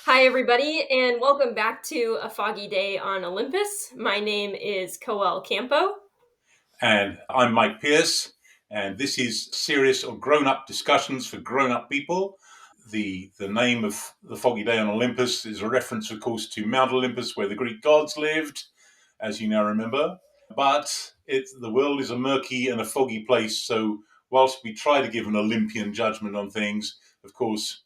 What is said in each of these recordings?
Hi, everybody, and welcome back to A Foggy Day on Olympus. My name is Coel Campo. And I'm Mike Pierce, and this is a series of grown-up discussions for grown-up people. The name of the Foggy Day on Olympus is a reference, of course, to Mount Olympus, where the Greek gods lived, as you now remember. But the world is a murky and a foggy place, so whilst we try to give an Olympian judgment on things, of course,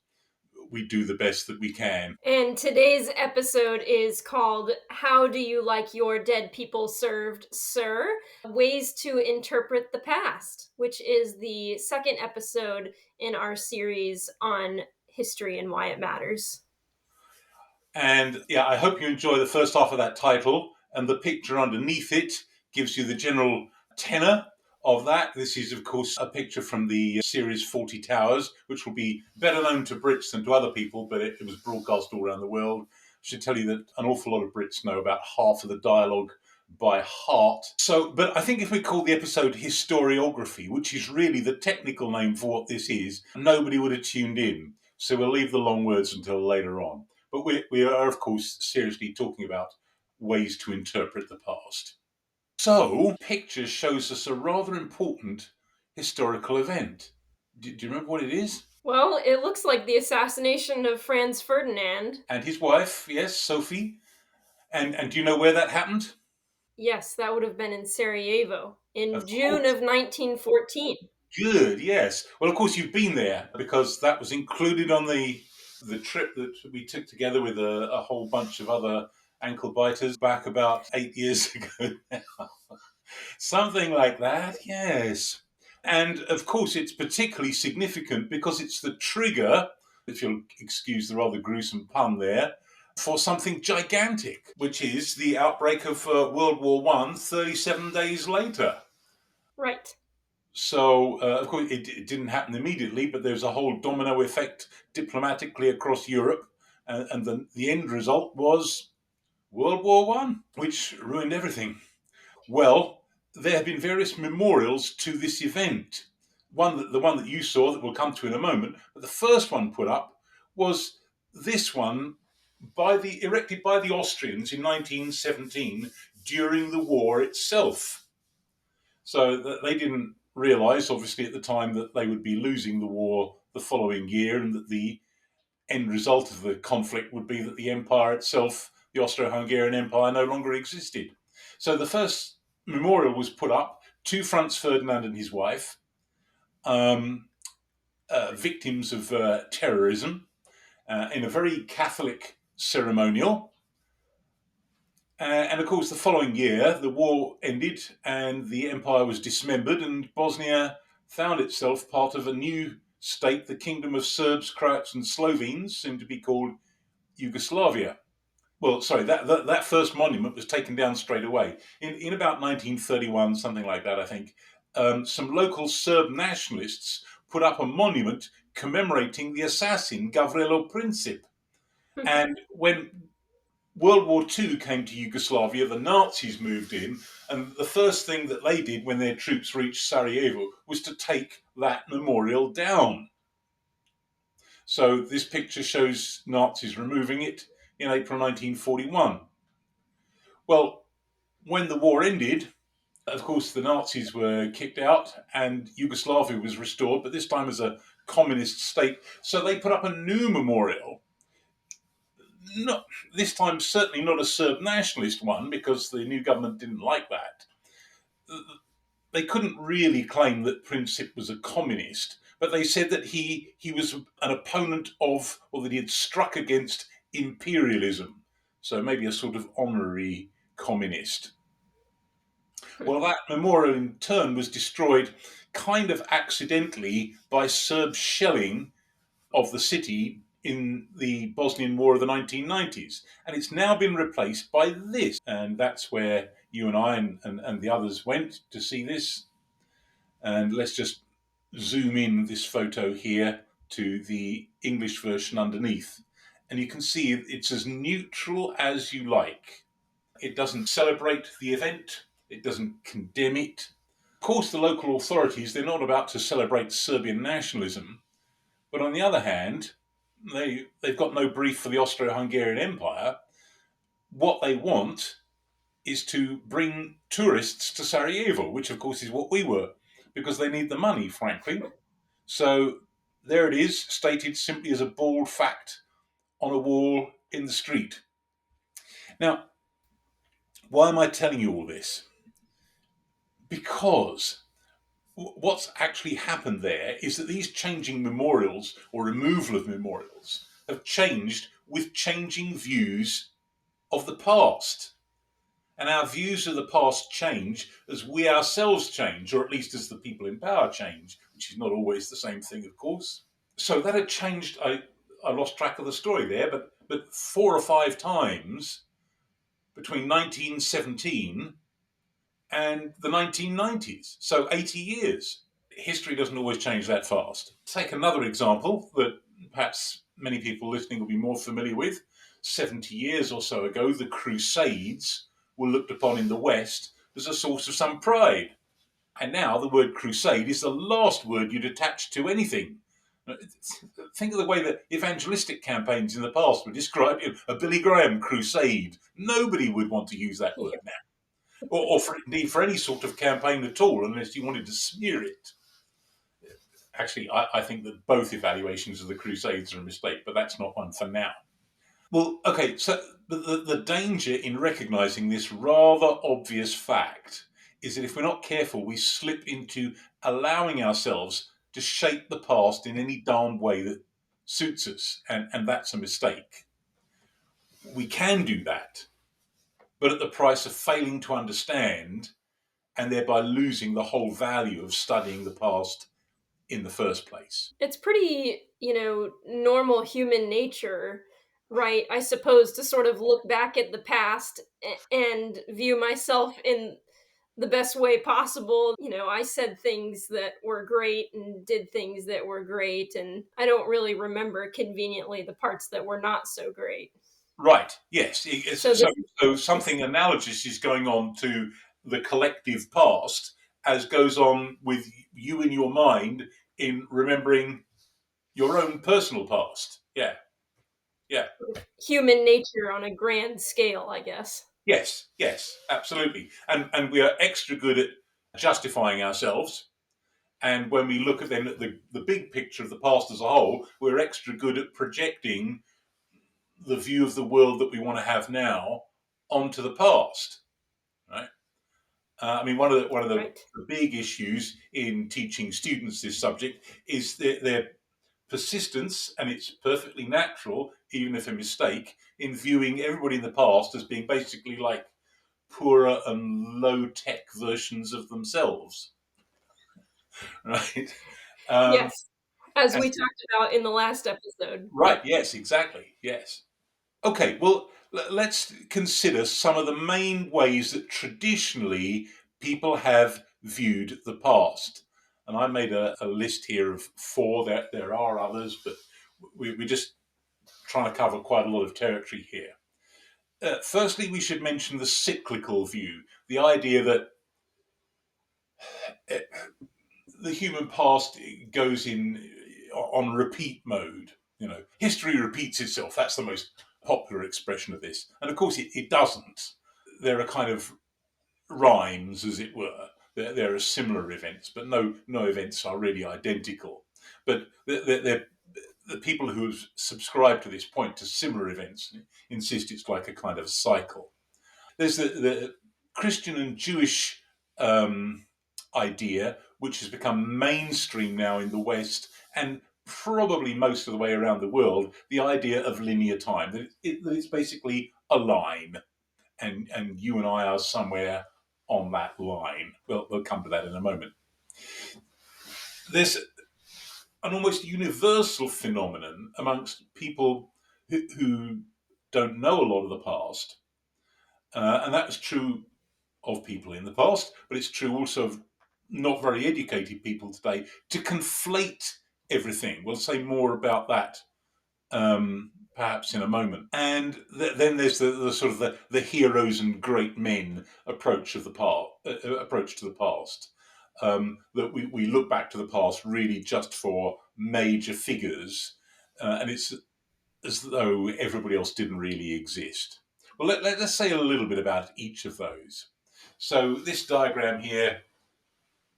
we do the best that we can. And today's episode is called How Do You Like Your Dead People Served, Sir? Ways to Interpret the Past, which is the second episode in our series on history and why it matters. And yeah, I hope you enjoy the first half of that title. And the picture underneath it gives you the general tenor of that. This is, of course, a picture from the series 40 Towers, which will be better known to Brits than to other people, but it was broadcast all around the world. I should tell you that an awful lot of Brits know about half of the dialogue by heart. But I think if we call the episode Historiography, which is really the technical name for what this is, nobody would have tuned in. So we'll leave the long words until later on. But we are, of course, seriously talking about ways to interpret the past. So, picture shows us a rather important historical event. Do you remember what it is? Well, it looks like the assassination of Franz Ferdinand. And his wife, yes, Sophie. And do you know where that happened? Yes, that would have been in Sarajevo in Of June course. of 1914. Good, yes. Well, of course, you've been there because that was included on the trip that we took together with a whole bunch of other ankle biters back about 8 years ago now. Something like that, yes. And of course, it's particularly significant because it's the trigger, if you'll excuse the rather gruesome pun there, for something gigantic, which is the outbreak of World War I 37 days later. Right. So, of course, it didn't happen immediately, but there's a whole domino effect diplomatically across Europe. And the end result was World War One, which ruined everything. Well, there have been various memorials to this event. The one that you saw that we'll come to in a moment, but the first one put up was this one erected by the Austrians in 1917 during the war itself. So that they didn't realise, obviously, at the time that they would be losing the war the following year, and that the end result of the conflict would be that the empire itself, the Austro-Hungarian Empire, no longer existed. So the first memorial was put up to Franz Ferdinand and his wife, um, victims of terrorism, in a very Catholic ceremonial. And of course, the following year, the war ended and the empire was dismembered, and Bosnia found itself part of a new state, the Kingdom of Serbs, Croats, and Slovenes, soon to be called Yugoslavia. Well, sorry, that first monument was taken down straight away. In about 1931, something like that, I think, some local Serb nationalists put up a monument commemorating the assassin, Gavrilo Princip. And when World War II came to Yugoslavia, the Nazis moved in, and the first thing that they did when their troops reached Sarajevo was to take that memorial down. So this picture shows Nazis removing it in April 1941. Well, when the war ended, of course, the Nazis were kicked out and Yugoslavia was restored, but this time as a communist state. So they put up a new memorial. Not this time, certainly not a Serb nationalist one, because the new government didn't like that. They couldn't really claim that Princip was a communist, but they said that he was an opponent of, or that he had struck against imperialism. So maybe a sort of honorary communist. Well, that memorial in turn was destroyed kind of accidentally by Serb shelling of the city in the Bosnian War of the 1990s. And it's now been replaced by this. And that's where you and I and the others went to see this. And let's just zoom in this photo here to the English version underneath. And you can see it's as neutral as you like. It doesn't celebrate the event, it doesn't condemn it. Of course, the local authorities, they're not about to celebrate Serbian nationalism. But on the other hand, they've got no brief for the Austro-Hungarian Empire. What they want is to bring tourists to Sarajevo, which of course is what we were, because they need the money, frankly. So there it is, stated simply as a bald fact on a wall in the street. Now, why am I telling you all this? Because what's actually happened there is that these changing memorials or removal of memorials have changed with changing views of the past. And our views of the past change as we ourselves change, or at least as the people in power change, which is not always the same thing, of course. So that had changed. I lost track of the story there, but 4 or 5 times between 1917 and the 1990s. So 80 years. History doesn't always change that fast. Take another example that perhaps many people listening will be more familiar with. 70 years or so ago, the Crusades were looked upon in the West as a source of some pride. And now the word crusade is the last word you'd attach to anything. Think of the way that evangelistic campaigns in the past were described, a Billy Graham crusade. Nobody would want to use that word Yeah. now. Or indeed for any sort of campaign at all, unless you wanted to smear it. Actually, I think that both evaluations of the Crusades are a mistake, but that's not one for now. Well, okay, so the danger in recognizing this rather obvious fact is that if we're not careful, we slip into allowing ourselves to shape the past in any darned way that suits us, and that's a mistake. We can do that, but at the price of failing to understand and thereby losing the whole value of studying the past in the first place. It's pretty, normal human nature, right? I suppose to sort of look back at the past and view myself in the best way possible. I said things that were great and did things that were great, and I don't really remember conveniently the parts that were not so great. Right. Yes. So So, so this something analogous is going on to the collective past, as goes on with you in your mind in remembering your own personal past. Yeah. Yeah. human nature on a grand scale, I guess. Yes. Yes. Absolutely. And we are extra good at justifying ourselves. And when we look at then at the big picture of the past as a whole, we're extra good at projecting the view of the world that we want to have now onto the past. Right. I mean, one of the Right. big issues in teaching students this subject is their persistence, and it's perfectly natural, even if a mistake, in viewing everybody in the past as being basically like poorer and low-tech versions of themselves, right? Um, Yes. As and we talked about in the last episode. right, Yep. yes, exactly, yes. Okay, well, let's consider some of the main ways that traditionally people have viewed the past. And I made a list here of four. There are others, but we're just trying to cover quite a lot of territory here. Firstly, we should mention the cyclical view, the idea that uh, the human past goes in on repeat mode. History repeats itself. That's the most popular expression of this. And of course, it doesn't. There are kind of rhymes, as it were. There are similar events, but no events are really identical. But the people who subscribe to this point to similar events insist it's like a kind of cycle. There's the Christian and Jewish idea, which has become mainstream now in the West and probably most of the way around the world, the idea of linear time, that it's basically a line, and you and I are somewhere on that line. We'll come to that in a moment. There's an almost universal phenomenon amongst people who don't know a lot of the past, and that was true of people in the past, but it's true also of not very educated people today, to conflate everything. We'll say more about that perhaps in a moment. And then there's the sort of the heroes and great men approach of the past, approach to the past. That we look back to the past really just for major figures, and it's as though everybody else didn't really exist. Well, let's say a little bit about each of those. So this diagram here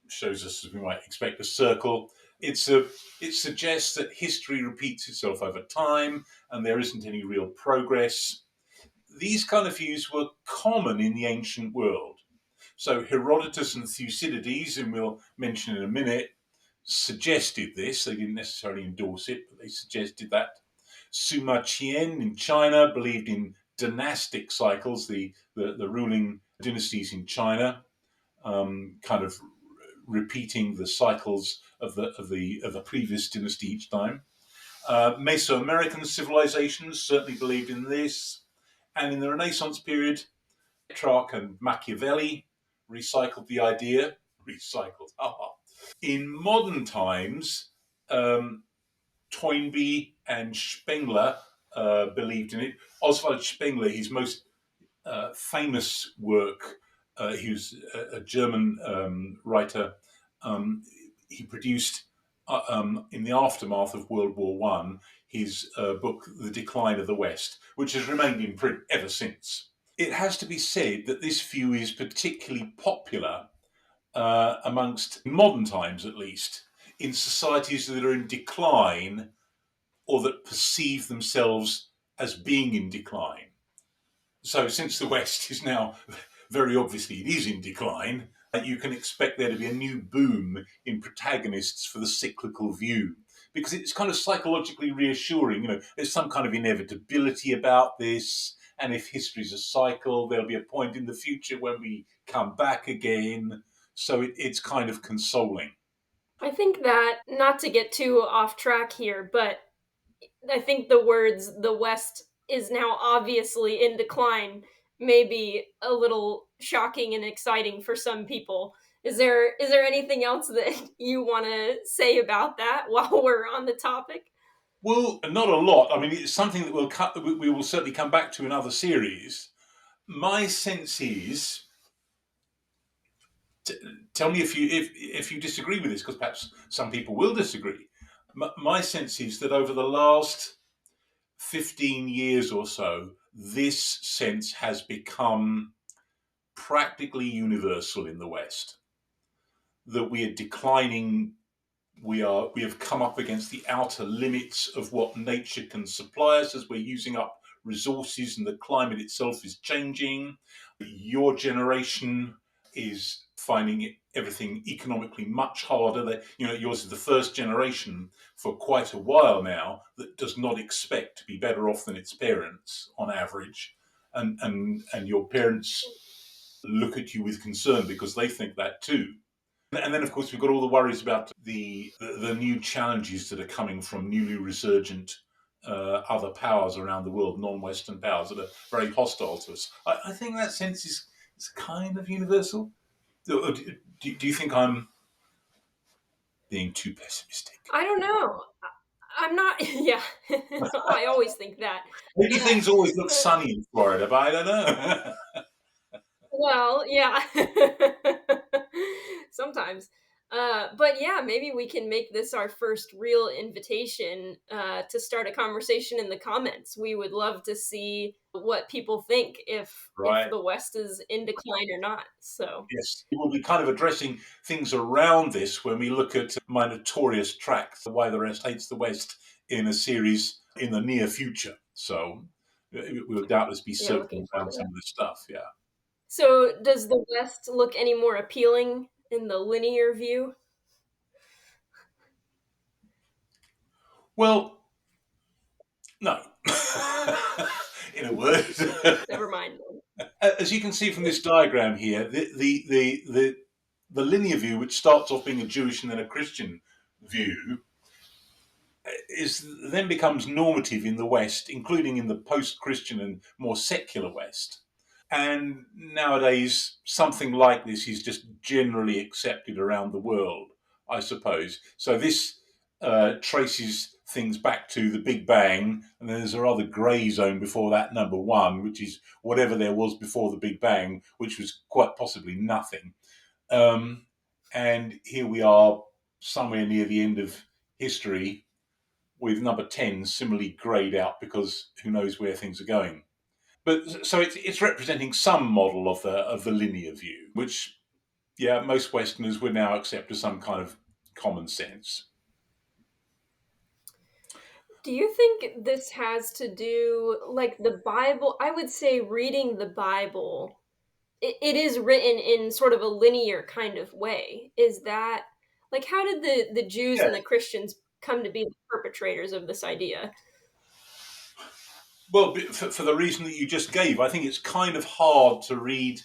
shows us, as we might expect, a circle. It suggests that history repeats itself over time and there isn't any real progress. These kind of views were common in the ancient world. So Herodotus and Thucydides, and we'll mention in a minute, suggested this. They didn't necessarily endorse it, but they suggested that. Sima Qian in China believed in dynastic cycles, the ruling dynasties in China, kind of repeating the cycles of the previous dynasty each time. Mesoamerican civilizations certainly believed in this, and in the Renaissance period, Petrarch and Machiavelli recycled the idea. Recycled, haha. In modern times, Toynbee and Spengler believed in it. Oswald Spengler, his most famous work, he was a German writer. He produced, in the aftermath of World War One, his book, The Decline of the West, which has remained in print ever since. It has to be said that this view is particularly popular amongst modern times, at least, in societies that are in decline or that perceive themselves as being in decline. So, since the West is now very obviously it is in decline, you can expect there to be a new boom in protagonists for the cyclical view because it's kind of psychologically reassuring. There's some kind of inevitability about this, and if history's a cycle, there'll be a point in the future when we come back again. So it's kind of consoling. I think that, not to get too off track here, but I think the words "the West is now obviously in decline" may be a little shocking and exciting for some people. Is there anything else that you want to say about that while we're on the topic? Well, not a lot. I mean, it's something that we will certainly come back to in other series. My sense is, tell me if you disagree with this, because perhaps some people will disagree. My sense is that over the last 15 years or so, this sense has become practically universal in the West. That we are declining, we have come up against the outer limits of what nature can supply us as we're using up resources and the climate itself is changing. Your generation is finding everything economically much harder. Yours is the first generation for quite a while now that does not expect to be better off than its parents on average, and your parents look at you with concern because they think that too. And then, of course, we've got all the worries about the new challenges that are coming from newly resurgent other powers around the world, non-Western powers that are very hostile to us. I think that sense is kind of universal. Do you think I'm being too pessimistic? I don't know. I'm not. Yeah, I always think that. Maybe Uh, things always look sunny in Florida, but I don't know. well, yeah. Sometimes. But yeah, maybe we can make this our first real invitation to start a conversation in the comments. We would love to see what people think, if Right. the West is in decline or not. So Yes, we'll be kind of addressing things around this when we look at my notorious track, Why the Rest Hates the West, in a series in the near future. So we'll doubtless be yeah, looking circling forward around to some that. of this stuff, yeah. So does the West look any more appealing in the linear view? Well, no. In a word. Never mind. As you can see from this diagram here, the linear view, which starts off being a Jewish and then a Christian view, is then becomes normative in the West, including in the post-Christian and more secular West. And nowadays, something like this is just generally accepted around the world, I suppose. So this traces things back to the Big Bang, and then there's a rather grey zone before that, number one, which is whatever there was before the Big Bang, which was quite possibly nothing. And here we are, somewhere near the end of history, with number 10 similarly greyed out because who knows where things are going. But so it's representing some model of the linear view, which most Westerners would now accept as some kind of common sense. Do you think this has to do, like, the Bible? I would say reading the Bible, it is written in sort of a linear kind of way. Is that, like, how did the Jews Yeah. and the Christians come to be the perpetrators of this idea? Well, for the reason that you just gave, I think it's kind of hard to read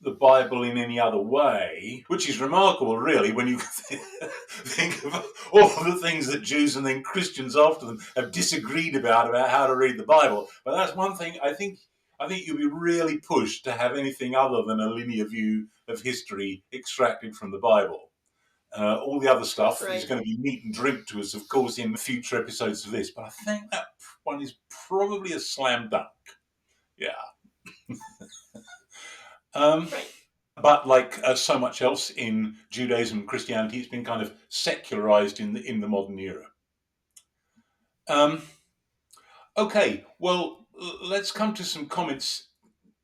the Bible in any other way, which is remarkable, really, when you think of all of the things that Jews and then Christians after them have disagreed about how to read the Bible. But that's one thing I think. I think you'll be really pushed to have anything other than a linear view of history extracted from the Bible. All the other stuff is Right. going to be meat and drink to us, of course, in future episodes of this. But I think that one is probably a slam dunk. Yeah. Um, Right. but like so much else in Judaism and Christianity, it's been kind of secularized in the modern era. Um, okay, well, let's come to some comments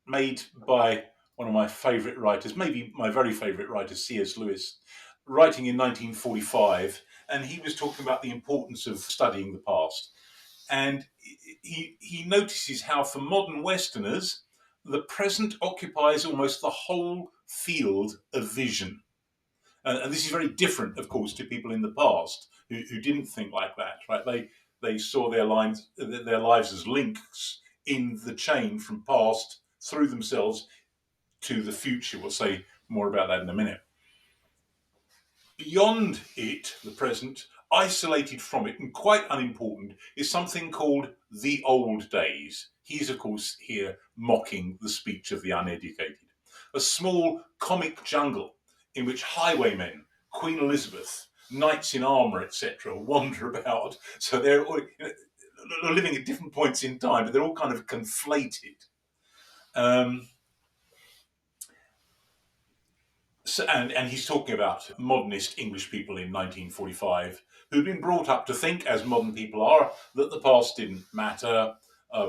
made by one of my favourite writers, maybe my very favourite writer, C.S. Lewis, writing in 1945, and he was talking about the importance of studying the past. And he notices how, for modern Westerners, the present occupies almost the whole field of vision. And this is very different, of course, to people in the past who didn't think like that, right? They saw their lives as links in the chain from past through themselves to the future. We'll say more about that in a minute. Beyond it, the present, isolated from it and quite unimportant, is something called the old days. He's, of course, here mocking the speech of the uneducated. A small comic jungle in which highwaymen, Queen Elizabeth, knights in armour, etc., wander about. So they're living at different points in time, but they're all kind of conflated. And he's talking about modernist English people in 1945 who'd been brought up to think, as modern people are, that the past didn't matter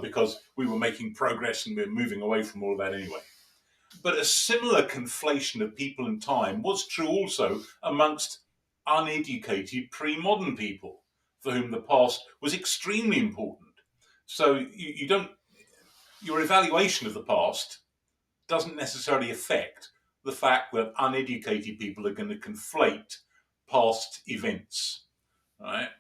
because we were making progress and we were moving away from all of that anyway. But a similar conflation of people and time was true also amongst uneducated pre-modern people for whom the past was extremely important. So you don't, your evaluation of the past doesn't necessarily affect the fact that uneducated people are going to conflate past events, right?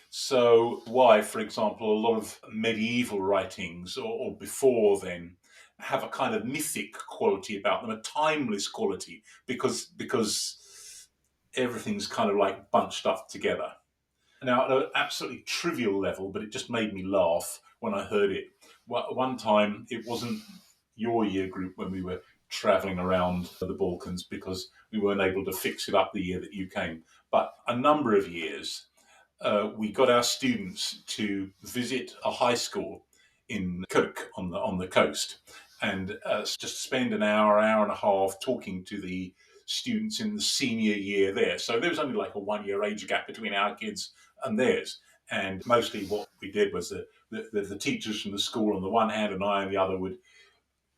So why, for example, a lot of medieval writings or before then have a kind of mythic quality about them, a timeless quality, because everything's kind of like bunched up together. Now, at an absolutely trivial level, but it just made me laugh when I heard it. One time, it wasn't your year group when we were traveling around the Balkans because we weren't able to fix it up the year that you came. But a number of years, we got our students to visit a high school in Kirk on the coast, and just spend an hour and a half talking to the students in the senior year there. So there was only like a 1 year age gap between our kids and theirs. And mostly what we did was the teachers from the school on the one hand and I on the other would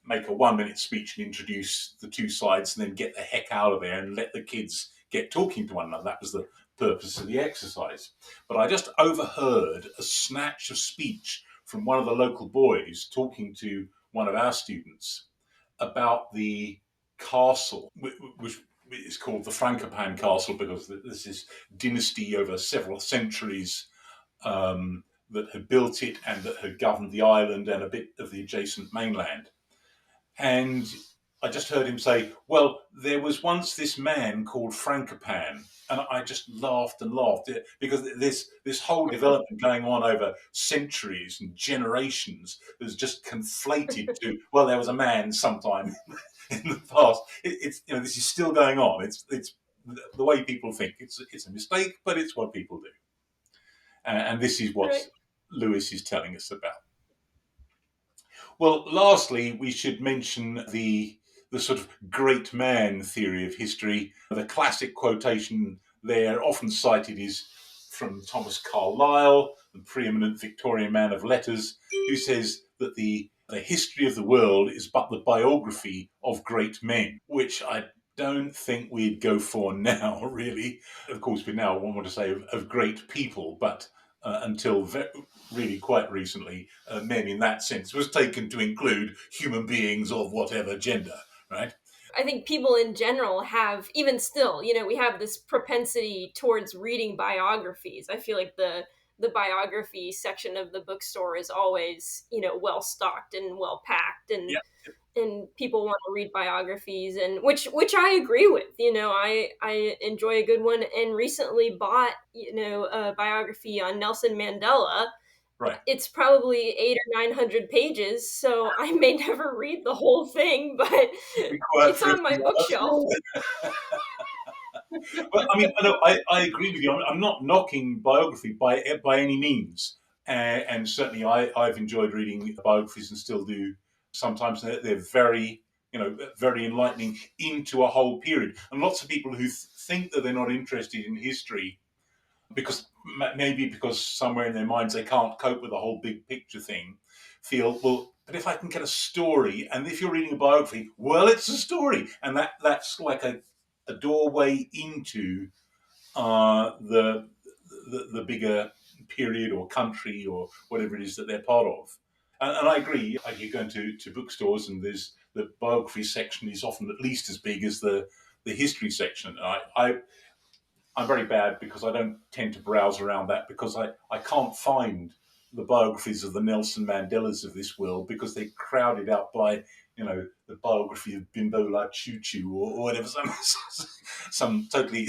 make a 1 minute speech and introduce the two sides and then get the heck out of there and let the kids get talking to one another. That was the purpose of the exercise. But I just overheard a snatch of speech from one of the local boys talking to one of our students about the castle, which is called the Frankopan Castle because this is dynasty over several centuries that had built it and that had governed the island and a bit of the adjacent mainland. And I just heard him say, well, there was once this man called Frankopan. And I just laughed and laughed because this whole development going on over centuries and generations was just conflated to, well, there was a man sometime in the past. It's this is still going on. It's the way people think. It's a mistake, but it's what people do. And this is what Right. Lewis is telling us about. Well, lastly, we should mention the sort of great man theory of history. The classic quotation there, often cited, is from Thomas Carlyle, the preeminent Victorian man of letters, who says that the history of the world is but the biography of great men, which I don't think we'd go for now, really. Of course, we now want to say of great people, but until really quite recently, men in that sense was taken to include human beings of whatever gender, right? I think people in general have, even still, we have this propensity towards reading biographies. I feel like the biography section of the bookstore is always, well stocked and well packed, and Yeah, people want to read biographies, and which I agree with. I enjoy a good one, and recently bought, a biography on Nelson Mandela. right. It's probably 800 or 900 pages, so I may never read the whole thing, but You'd be quite it's on thrifty my after bookshelf. all. Well, I mean, I agree with you. I'm not knocking biography by any means, and certainly I've enjoyed reading biographies and still do. Sometimes they're very very enlightening into a whole period. And lots of people who think that they're not interested in history because maybe because somewhere in their minds they can't cope with the whole big picture thing, feel, well, but if I can get a story, and if you're reading a biography, well, it's a story, and that's like a doorway into the bigger period or country or whatever it is that they're part of. And I agree. Like you go into bookstores, and there's the biography section is often at least as big as the history section. I'm very bad because I don't tend to browse around that, because I can't find the biographies of the Nelson Mandelas of this world, because they're crowded out by, the biography of Bimbola Choo Choo, or whatever, some totally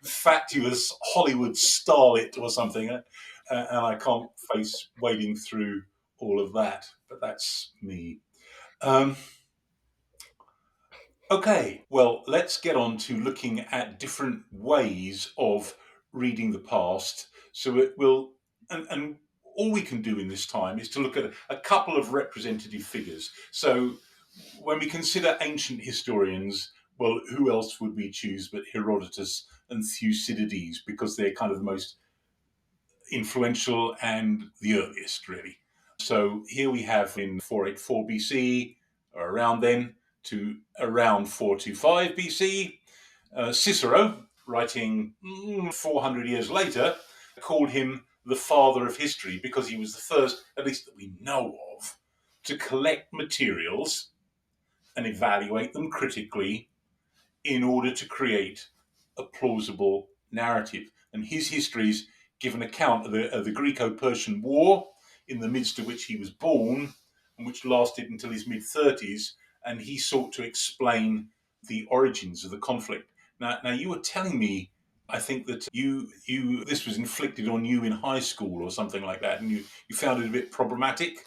fatuous Hollywood starlet or something. And I can't face wading through all of that. But that's me. Um, Okay, well, let's get on to looking at different ways of reading the past. So it will, and all we can do in this time is to look at a couple of representative figures. So when we consider ancient historians, well, who else would we choose but Herodotus and Thucydides, because they're kind of the most influential and the earliest, really. So here we have in 484 BC, or around then, to around 425 BC, Cicero, writing 400 years later, called him the father of history, because he was the first, at least that we know of, to collect materials and evaluate them critically in order to create a plausible narrative. And his histories give an account of the Greco-Persian War, in the midst of which he was born, and which lasted until his mid-30s, and he sought to explain the origins of the conflict. Now you were telling me, I think that you this was inflicted on you in high school or something like that, and you found it a bit problematic.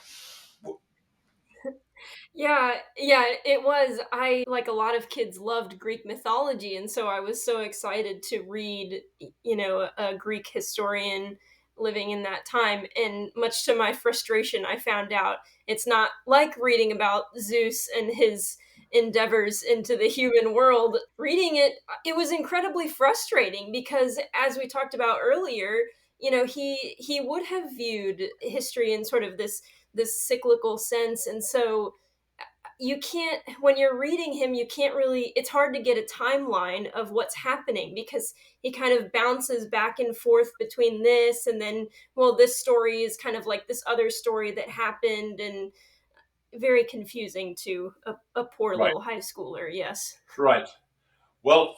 Yeah, it was. I, like a lot of kids, loved Greek mythology, and so I was so excited to read, a Greek historian living in that time. And much to my frustration, I found out it's not like reading about Zeus and his endeavors into the human world. Reading it, it was incredibly frustrating because, as we talked about earlier, he would have viewed history in sort of this cyclical sense, and so you can't, when you're reading him, you can't really, it's hard to get a timeline of what's happening, because he kind of bounces back and forth between this and then, well, this story is kind of like this other story that happened, and very confusing to a poor Right, little high schooler. Yes. right. Well,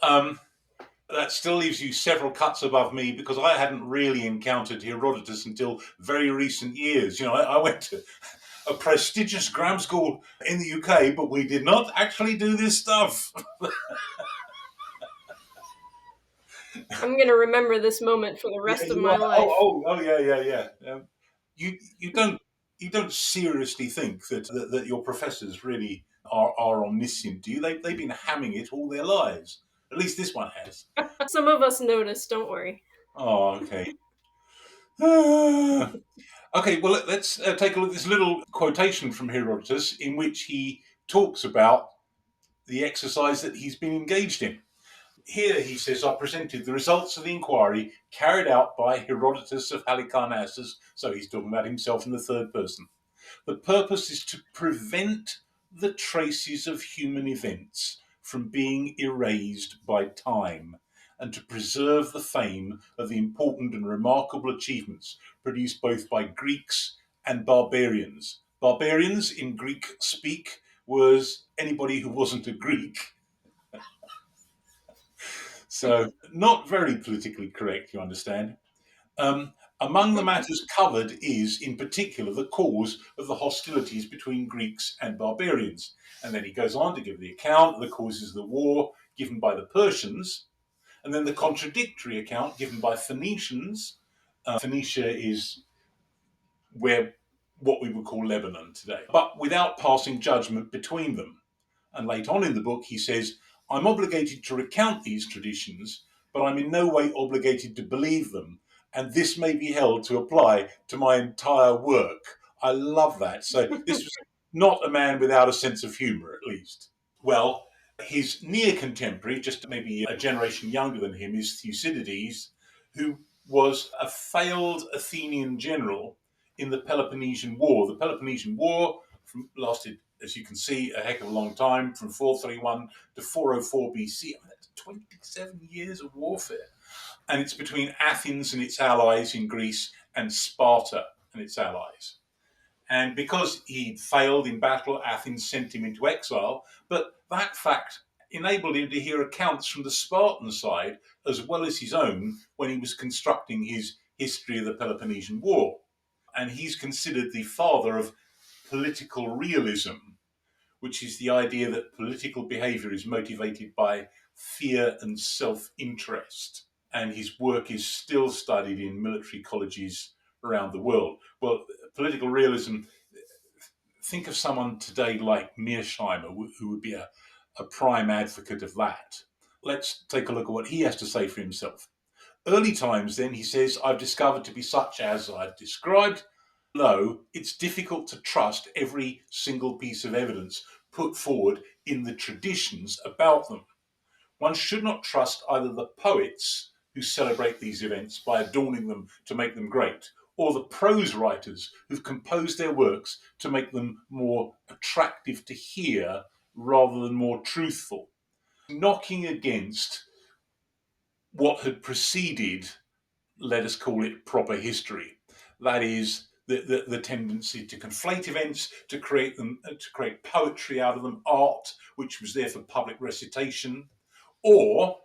that still leaves you several cuts above me, because I hadn't really encountered Herodotus until very recent years. I went to a prestigious grammar school in the UK, but we did not actually do this stuff. I'm going to remember this moment for the Yeah, rest of you are. my life. Yeah, yeah, yeah. You don't seriously think that your professors really are omniscient, do you? They've been hamming it all their lives. At least this one has. Some of us noticed, don't worry. Oh, okay. Okay, well, let's take a look at this little quotation from Herodotus, in which he talks about the exercise that he's been engaged in. Here, he says, I presented the results of the inquiry carried out by Herodotus of Halicarnassus, so he's talking about himself in the third person. The purpose is to prevent the traces of human events from being erased by time, and to preserve the fame of the important and remarkable achievements produced both by Greeks and barbarians. Barbarians in Greek speak was anybody who wasn't a Greek. So, not very politically correct, you understand. Um, Among the matters covered is, in particular, the cause of the hostilities between Greeks and barbarians. And then he goes on to give the account of the causes of the war given by the Persians, and then the contradictory account given by Phoenicians. Phoenicia is where what we would call Lebanon today, but without passing judgment between them. And late on in the book, he says, I'm obligated to recount these traditions, but I'm in no way obligated to believe them. And this may be held to apply to my entire work. I love that. So this was not a man without a sense of humor, at least. Well, his near contemporary, just maybe a generation younger than him, is Thucydides, who was a failed Athenian general in the Peloponnesian War. The Peloponnesian War lasted, as you can see, a heck of a long time, from 431 to 404 BC. I mean, that's 27 years of warfare. And it's between Athens and its allies in Greece and Sparta and its allies. And because he failed in battle, Athens sent him into exile. But that fact enabled him to hear accounts from the Spartan side as well as his own when he was constructing his history of the Peloponnesian War. And he's considered the father of political realism, which is the idea that political behavior is motivated by fear and self-interest. And his work is still studied in military colleges around the world. Well, political realism, think of someone today like Mearsheimer, who would be a prime advocate of that. Let's take a look at what he has to say for himself. Early times, then, he says, I've discovered to be such as I've described. Though it's difficult to trust every single piece of evidence put forward in the traditions about them. One should not trust either the poets who celebrate these events by adorning them to make them great, or the prose writers who've composed their works to make them more attractive to hear rather than more truthful. Knocking against what had preceded, let us call it proper history. That is the tendency to conflate events, to create them, to create poetry out of them, art, which was there for public recitation, or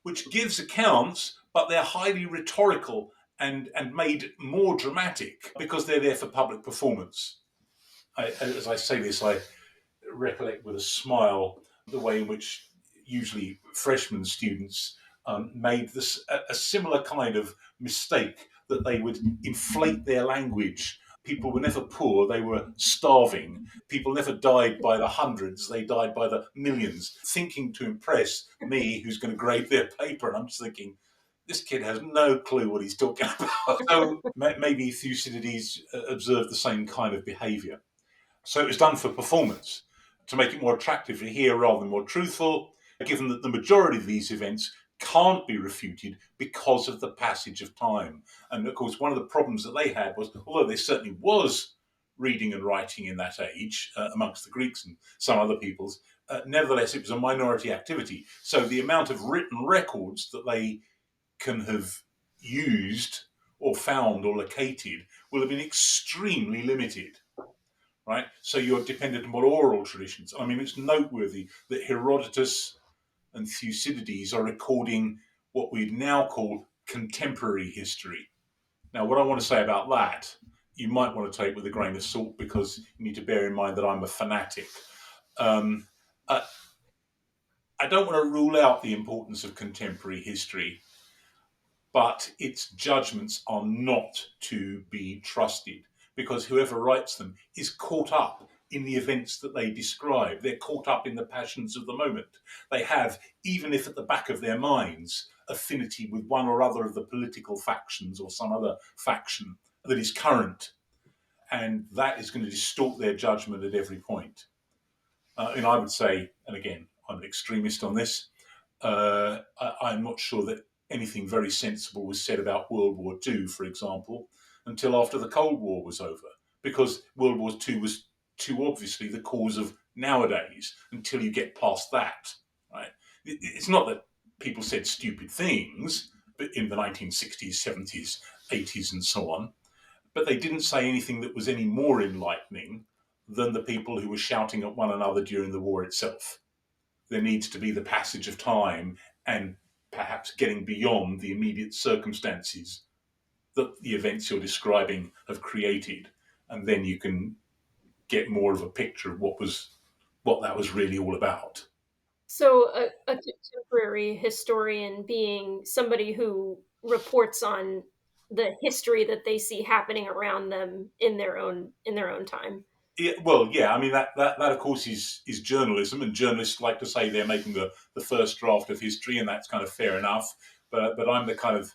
which gives accounts, but they're highly rhetorical and made more dramatic because they're there for public performance. As I say this, I recollect with a smile the way in which usually freshman students made this a similar kind of mistake, that they would inflate their language. People were never poor, they were starving. People never died by the hundreds, they died by the millions, thinking to impress me, who's going to grade their paper. And I'm just thinking, this kid has no clue what he's talking about. So maybe Thucydides observed the same kind of behavior. So it was done for performance, to make it more attractive to hear rather than more truthful, given that the majority of these events can't be refuted because of the passage of time. And of course, one of the problems that they had was, although there certainly was reading and writing in that age amongst the Greeks and some other peoples, nevertheless, it was a minority activity. So the amount of written records that they can have used or found or located will have been extremely limited. Right? So you're dependent on oral traditions. I mean, it's noteworthy that Herodotus and Thucydides are recording what we'd now call contemporary history. Now, what I want to say about that, you might want to take with a grain of salt, because you need to bear in mind that I'm a fanatic. Um, uh, I don't want to rule out the importance of contemporary history, but its judgments are not to be trusted, because whoever writes them is caught up in the events that they describe. They're caught up in the passions of the moment. They have, even if at the back of their minds, affinity with one or other of the political factions or some other faction that is current. And that is going to distort their judgment at every point. And I would say, and again, I'm an extremist on this, I'm not sure that anything very sensible was said about World War II, for example, until after the Cold War was over, because World War II was too obviously the cause of nowadays until you get past that. Right? It's not that people said stupid things in the 1960s, 70s, 80s, and so on, but they didn't say anything that was any more enlightening than the people who were shouting at one another during the war itself. There needs to be the passage of time and perhaps getting beyond the immediate circumstances that the events you're describing have created, and then you can get more of a picture of what that was really all about. So, a contemporary historian being somebody who reports on the history that they see happening around them in their own time. Yeah, well, yeah, I mean that of course is journalism, and journalists like to say they're making the first draft of history, and that's kind of fair enough. But I'm the kind of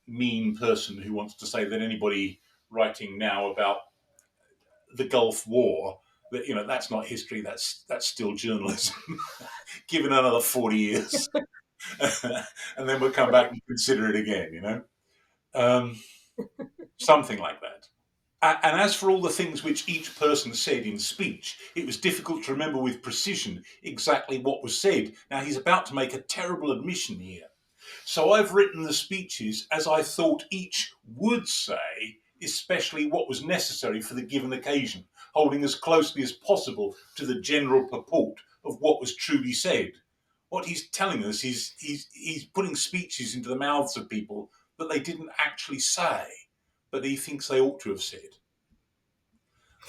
mean person who wants to say that anybody writing now about the Gulf War, that that's not history, that's still journalism. Give it another 40 years, and then we'll come back Right. and consider it again. Um, something like that. And as for all the things which each person said in speech, it was difficult to remember with precision exactly what was said. Now, he's about to make a terrible admission here. So I've written the speeches as I thought each would say, especially what was necessary for the given occasion, holding as closely as possible to the general purport of what was truly said. What he's telling us is he's putting speeches into the mouths of people that they didn't actually say, but he thinks they ought to have said.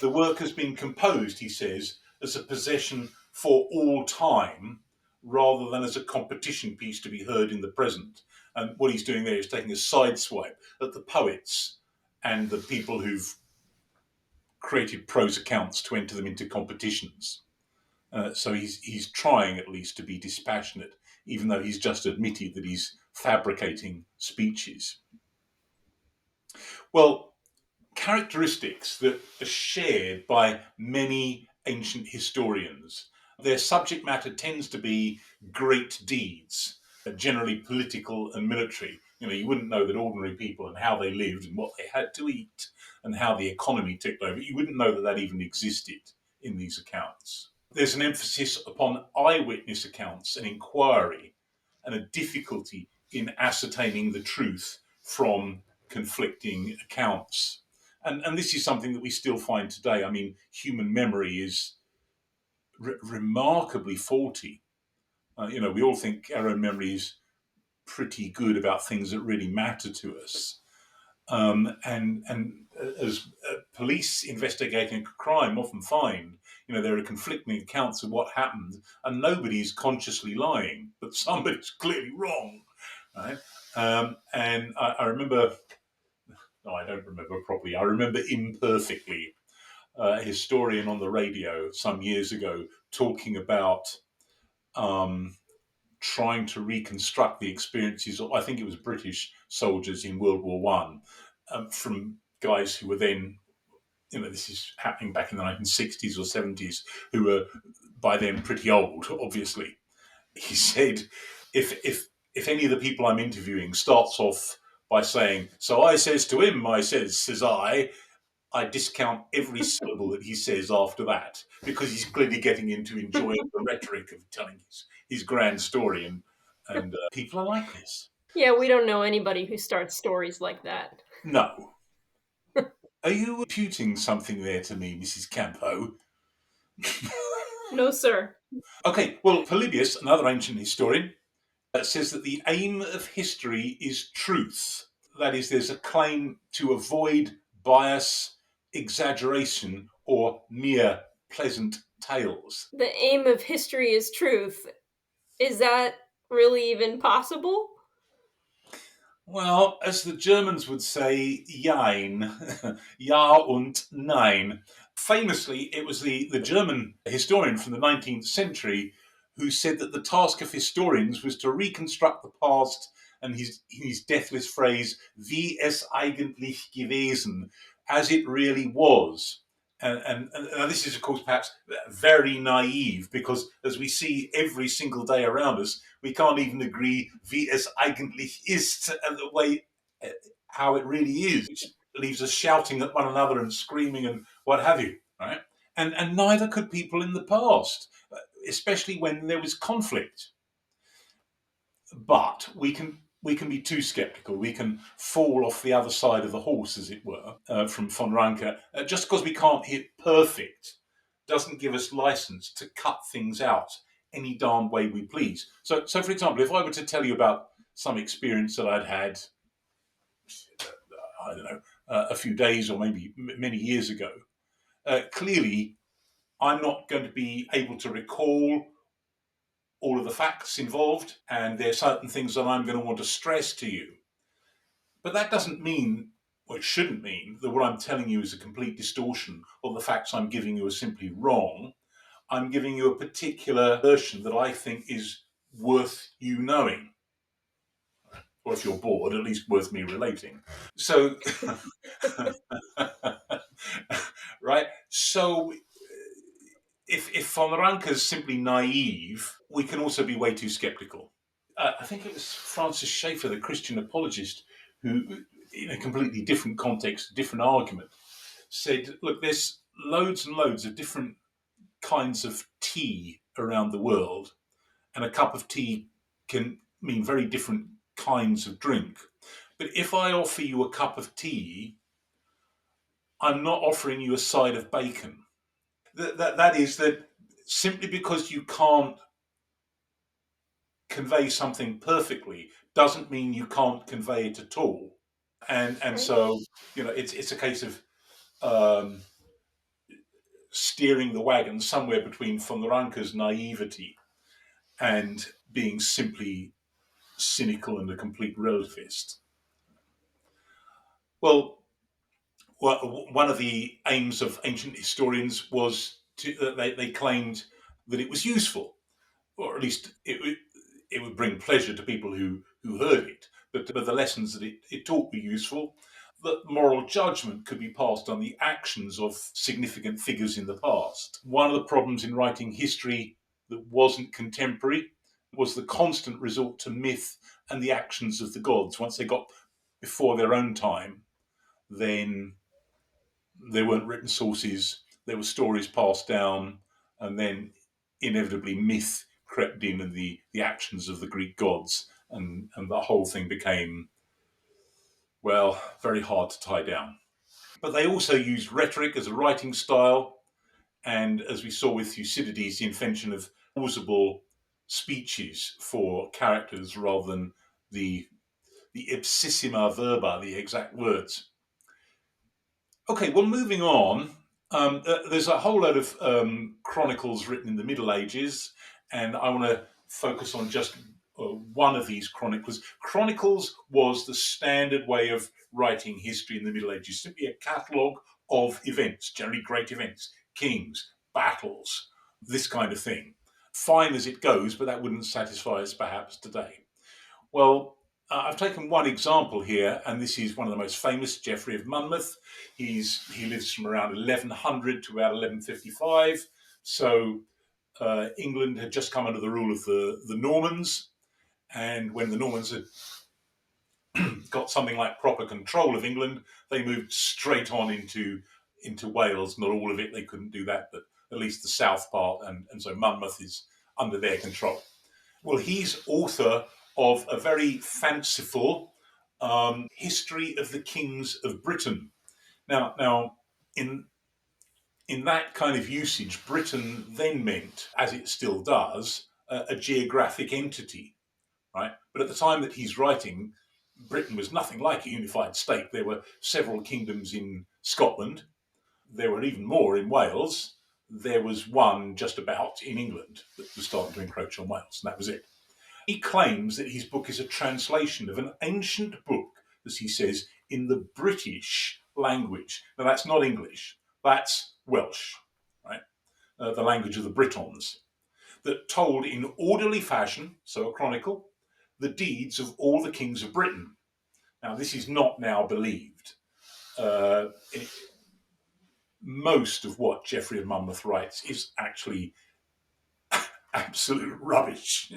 The work has been composed, he says, as a possession for all time rather than as a competition piece to be heard in the present. And what he's doing there is taking a sideswipe at the poets and the people who've created prose accounts to enter them into competitions. So he's trying at least to be dispassionate, even though he's just admitted that he's fabricating speeches. Well, characteristics that are shared by many ancient historians. Their subject matter tends to be great deeds, generally political and military. You wouldn't know that ordinary people and how they lived and what they had to eat and how the economy ticked over. You wouldn't know that that even existed in these accounts. There's an emphasis upon eyewitness accounts and inquiry, and a difficulty in ascertaining the truth from conflicting accounts. And this is something that we still find today. I mean, human memory is remarkably faulty. We all think our own memory is pretty good about things that really matter to us. And as police investigating a crime often find, there are conflicting accounts of what happened, and nobody's consciously lying, but somebody's clearly wrong, right? And I remember, no, I don't remember properly. I remember imperfectly a historian on the radio some years ago talking about um, trying to reconstruct the experiences of, I think it was British soldiers in World War One, from guys who were then, this is happening back in the 1960s or 70s, who were by then pretty old, obviously. He said, if any of the people I'm interviewing starts off by saying, "So I says to him, I says I discount every syllable that he says after that, because he's clearly getting into enjoying the rhetoric of telling his grand story, and people are like this. Yeah, we don't know anybody who starts stories like that. No. Are you imputing something there to me, Mrs. Campo? No, sir. Okay, well, Polybius, another ancient historian, says that the aim of history is truth. That is, there's a claim to avoid bias, exaggeration, or mere pleasant tales. The aim of history is truth. Is that really even possible? Well, as the Germans would say, Jein, Ja und Nein. Famously, it was the German historian from the 19th century who said that the task of historians was to reconstruct the past, and his deathless phrase, wie es eigentlich gewesen, as it really was. And this is, of course, perhaps very naive, because as we see every single day around us, we can't even agree wie es eigentlich ist, the way how it really is, which leaves us shouting at one another and screaming and what have you, right? And neither could people in the past, especially when there was conflict. But we can be too skeptical. We can fall off the other side of the horse, as it were, from von Ranke. Just because we can't hit perfect doesn't give us license to cut things out any darn way we please. So for example, if I were to tell you about some experience that I'd had, I don't know, a few days or maybe many years ago, clearly I'm not going to be able to recall all of the facts involved, and there are certain things that I'm going to want to stress to you. But that doesn't mean, or it shouldn't mean, that what I'm telling you is a complete distortion, or the facts I'm giving you are simply wrong. I'm giving you a particular version that I think is worth you knowing. Or if you're bored, at least worth me relating. So, right? So, if von Ranke is simply naive, we can also be way too skeptical. I think it was Francis Schaeffer, the Christian apologist, who, in a completely different context, different argument, said, look, there's loads and loads of different kinds of tea around the world, and a cup of tea can mean very different kinds of drink. But if I offer you a cup of tea, I'm not offering you a side of bacon. That is that simply because you can't convey something perfectly doesn't mean you can't convey it at all. And Right. so, it's a case of um, steering the wagon somewhere between von Ranke's naivety and being simply cynical and a complete relativist. Well, one of the aims of ancient historians was they claimed that it was useful, or at least it would bring pleasure to people who heard it. But the lessons that it taught were useful. That moral judgment could be passed on the actions of significant figures in the past. One of the problems in writing history that wasn't contemporary was the constant resort to myth and the actions of the gods. Once they got before their own time, then there weren't written sources, there were stories passed down, and then inevitably myth crept in, and the actions of the Greek gods, and the whole thing became, well, very hard to tie down. But they also used rhetoric as a writing style, and as we saw with Thucydides, the invention of plausible speeches for characters rather than the ipsissima verba, the exact words. Okay, well, moving on, there's a whole load of chronicles written in the Middle Ages, and I want to focus on just one of these chronicles. Chronicles was the standard way of writing history in the Middle Ages, simply a catalogue of events, generally great events, kings, battles, this kind of thing. Fine as it goes, but that wouldn't satisfy us perhaps today. Well, I've taken one example here, and this is one of the most famous, Geoffrey of Monmouth. He lives from around 1100 to about 1155. So England had just come under the rule of the Normans, and when the Normans had got something like proper control of England, they moved straight on into Wales. Not all of it, they couldn't do that, but at least the south part, and so Monmouth is under their control. Well, he's author of a very fanciful history of the kings of Britain. Now, in in that kind of usage, Britain then meant, as it still does, a geographic entity, right? But at the time that he's writing, Britain was nothing like a unified state. There were several kingdoms in Scotland. There were even more in Wales. There was one just about in England that was starting to encroach on Wales, and that was it. He claims that his book is a translation of an ancient book, as he says, in the British language. Now, that's not English, that's Welsh, right? The language of the Britons, that told in orderly fashion, so a chronicle, the deeds of all the kings of Britain. Now, this is not now believed. Uh, most of what Geoffrey of Monmouth writes is actually absolute rubbish.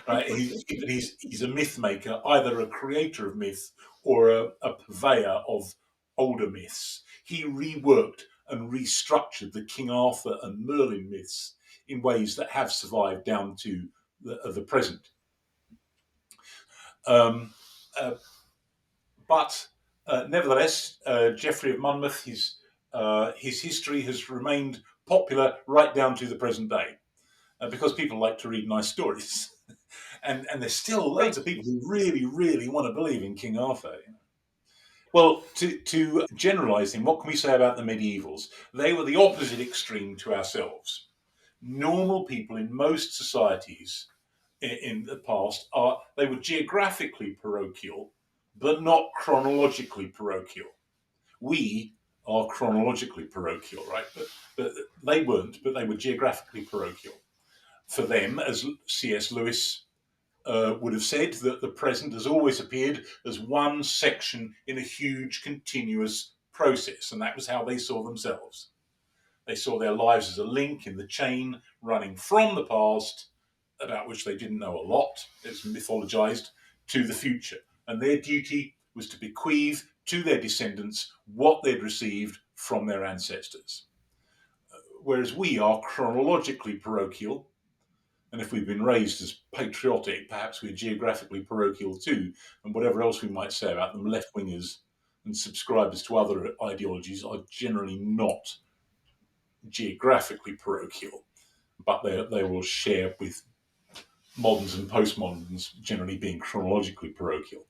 Right? He's a myth maker, either a creator of myth or a purveyor of older myths. He reworked and restructured the King Arthur and Merlin myths in ways that have survived down to the present. Um, uh, but nevertheless, Geoffrey of Monmouth, his history has remained popular right down to the present day because people like to read nice stories. And there's still loads Right. of people who really, really want to believe in King Arthur. Well, to generalise him, what can we say about the medievals? They were the opposite extreme to ourselves. Normal people in most societies in the past they were geographically parochial, but not chronologically parochial. We are chronologically parochial, right? But they weren't, but they were geographically parochial. For them, as C.S. Lewis would have said, that the present has always appeared as one section in a huge continuous process, and that was how they saw themselves. They saw their lives as a link in the chain running from the past, about which they didn't know a lot, it's mythologized, to the future. And their duty was to bequeath to their descendants what they'd received from their ancestors. Whereas we are chronologically parochial, and if we've been raised as patriotic, perhaps we're geographically parochial too, and whatever else we might say about them, left wingers and subscribers to other ideologies are generally not geographically parochial, but they will share with moderns and postmoderns generally being chronologically parochial.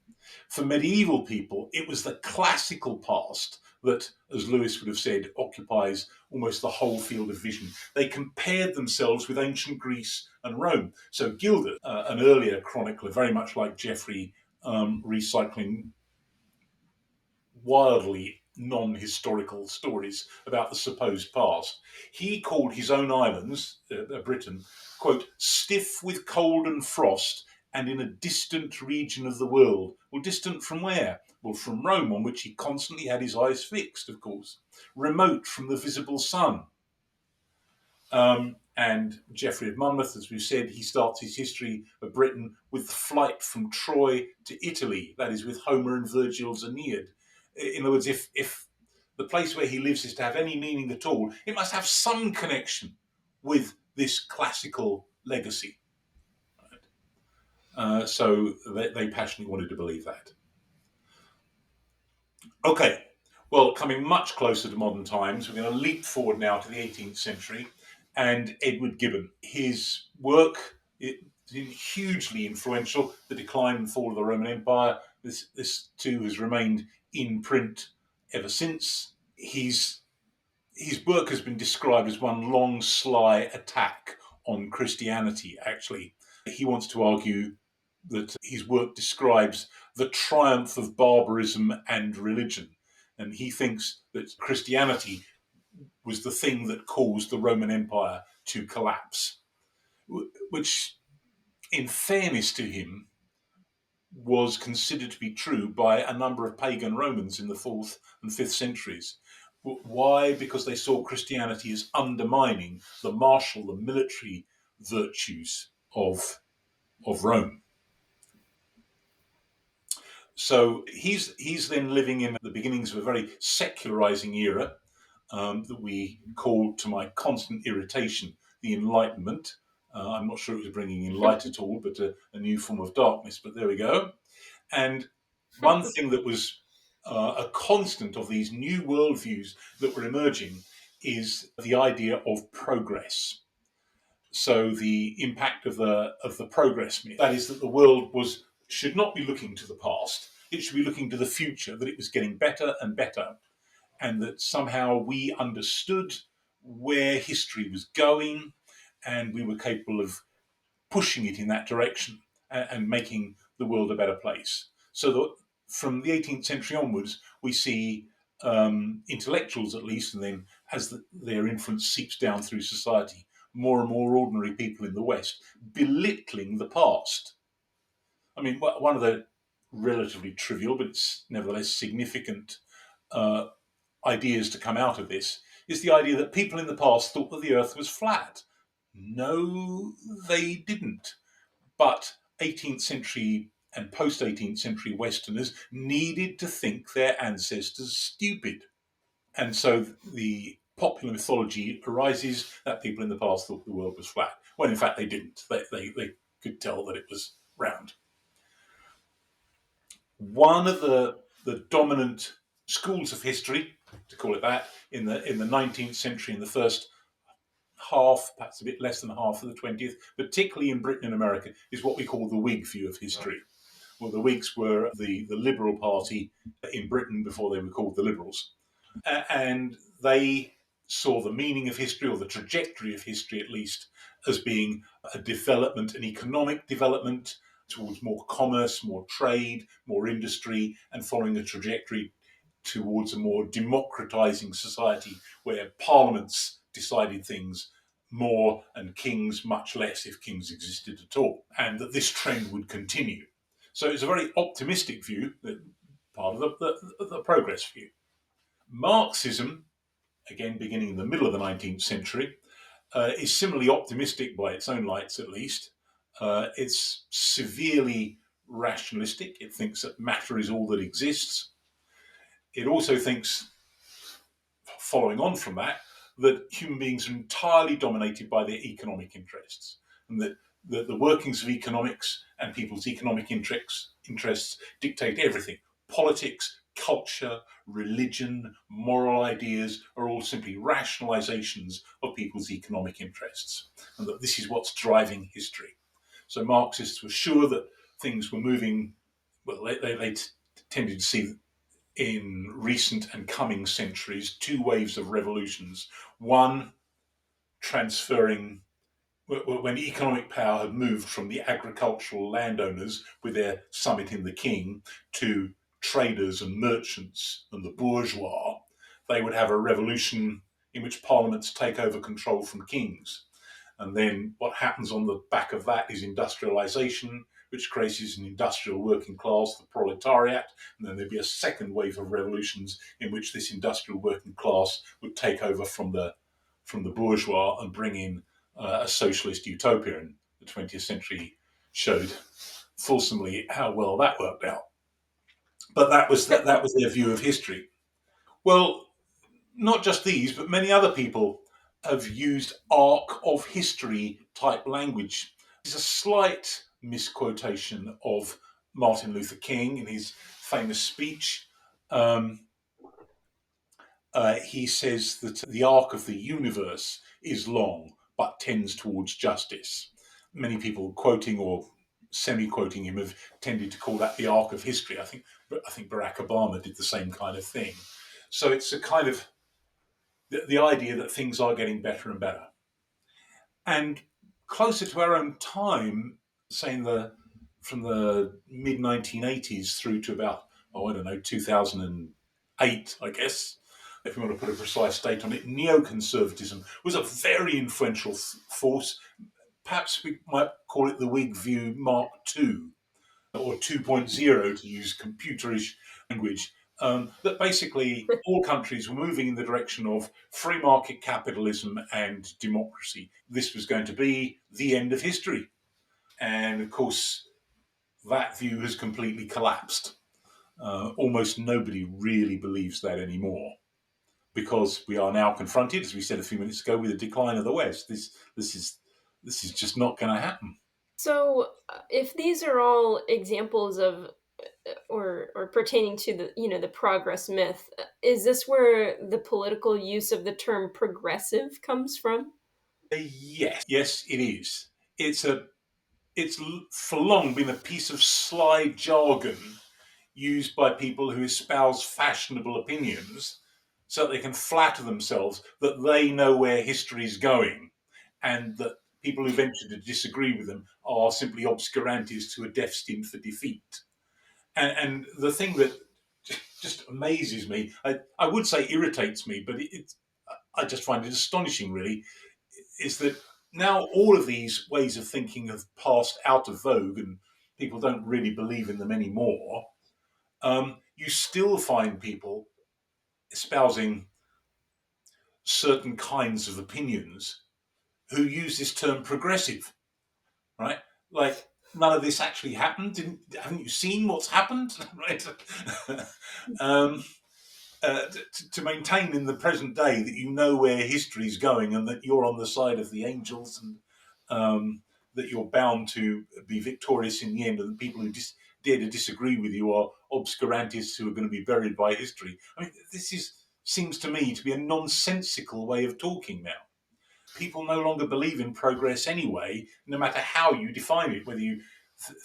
For medieval people, it was the classical past that, as Lewis would have said, occupies almost the whole field of vision. They compared themselves with ancient Greece and Rome. So Gildas, an earlier chronicler, very much like Geoffrey, recycling wildly non-historical stories about the supposed past. He called his own islands, Britain, quote, stiff with cold and frost and in a distant region of the world. Well, distant from where? Well, from Rome, on which he constantly had his eyes fixed, of course. Remote from the visible sun. And Geoffrey of Monmouth, as we've said, he starts his history of Britain with the flight from Troy to Italy, that is, with Homer and Virgil's Aeneid. In other words, if the place where he lives is to have any meaning at all, it must have some connection with this classical legacy. So they passionately wanted to believe that. Okay, well, coming much closer to modern times, we're going to leap forward now to the 18th century and Edward Gibbon. His work is hugely influential. The Decline and Fall of the Roman Empire. This too has remained in print ever since. His work has been described as one long, sly attack on Christianity, actually. He wants to argue that his work describes the triumph of barbarism and religion. And he thinks that Christianity was the thing that caused the Roman Empire to collapse, which, in fairness to him, was considered to be true by a number of pagan Romans in the 4th and 5th centuries. Why? Because they saw Christianity as undermining the martial, the military virtues of Rome. So he's then living in the beginnings of a very secularizing era that we call, to my constant irritation, the Enlightenment. I'm not sure it was bringing in light at all, but a new form of darkness. But there we go. And one thing that was a constant of these new worldviews that were emerging is the idea of progress. So the impact of the progress myth, that is, that the world should not be looking to the past; it should be looking to the future. That it was getting better and better, and that somehow we understood where history was going, and we were capable of pushing it in that direction and making the world a better place. So that from the 18th century onwards, we see intellectuals, at least, and then as their influence seeps down through society, more and more ordinary people in the West belittling the past. I mean, one of the relatively trivial, but it's nevertheless significant ideas to come out of this is the idea that people in the past thought that the earth was flat. No, they didn't. But 18th century and post 18th century Westerners needed to think their ancestors stupid. And so the popular mythology arises that people in the past thought the world was flat, when in fact they didn't. They could tell that it was round. One of the dominant schools of history, to call it that, in the 19th century, in the first half, perhaps a bit less than half of the 20th, particularly in Britain and America, is what we call the Whig view of history. Well, the Whigs were the Liberal Party in Britain before they were called the Liberals. And they saw the meaning of history, or the trajectory of history at least, as being a development, an economic development towards more commerce, more trade, more industry, and following a trajectory towards a more democratizing society where parliaments decided things more and kings much less, if kings existed at all, and that this trend would continue. So it's a very optimistic view, part of the progress view. Marxism, again beginning in the middle of the 19th century, is similarly optimistic by its own lights, at least. It's severely rationalistic. It thinks that matter is all that exists. It also thinks, following on from that, that human beings are entirely dominated by their economic interests, and that the workings of economics and people's economic interests dictate everything. Politics, culture, religion, moral ideas are all simply rationalizations of people's economic interests, and that this is what's driving history. So Marxists were sure that things were moving, well, they tended to see in recent and coming centuries two waves of revolutions. One transferring, when economic power had moved from the agricultural landowners with their summit in the king to traders and merchants and the bourgeois, they would have a revolution in which parliaments take over control from kings. And then what happens on the back of that is industrialization, which creates an industrial working class, the proletariat. And then there'd be a second wave of revolutions in which this industrial working class would take over from the bourgeois and bring in a socialist utopia. And the 20th century showed fulsomely how well that worked out. But that was their view of history. Well, not just these, but many other people have used arc of history type language. It's a slight misquotation of Martin Luther King in his famous speech. He says that the arc of the universe is long, but tends towards justice. Many people quoting or semi-quoting him have tended to call that the arc of history. I think Barack Obama did the same kind of thing. So it's a kind of the idea that things are getting better and better. And closer to our own time, say from the mid 1980s through to about, I don't know, 2008, I guess, if we want to put a precise date on it, neoconservatism was a very influential force. Perhaps we might call it the Whig view Mark II or 2.0, to use computerish language. That basically all countries were moving in the direction of free market capitalism and democracy. This was going to be the end of history. And of course, that view has completely collapsed. Almost nobody really believes that anymore, because we are now confronted, as we said a few minutes ago, with the decline of the West. This is just not going to happen. So, if these are all examples of or pertaining to the progress myth, is this where the political use of the term progressive comes from? Yes, it is. It's for long been a piece of sly jargon used by people who espouse fashionable opinions so that they can flatter themselves that they know where history is going, and that people who venture to disagree with them are simply obscurantists who are destined for defeat. And the thing that just amazes me, I would say irritates me, but I just find it astonishing, really, is that now all of these ways of thinking have passed out of vogue and people don't really believe in them anymore. You still find people espousing certain kinds of opinions who use this term progressive, right? Like, none of this actually happened. Haven't you seen what's happened? Right? um, to maintain in the present day that you know where history is going and that you're on the side of the angels, and that you're bound to be victorious in the end, and the people who dare to disagree with you are obscurantists who are going to be buried by history. I mean, seems to me to be a nonsensical way of talking now. People no longer believe in progress anyway, no matter how you define it, whether you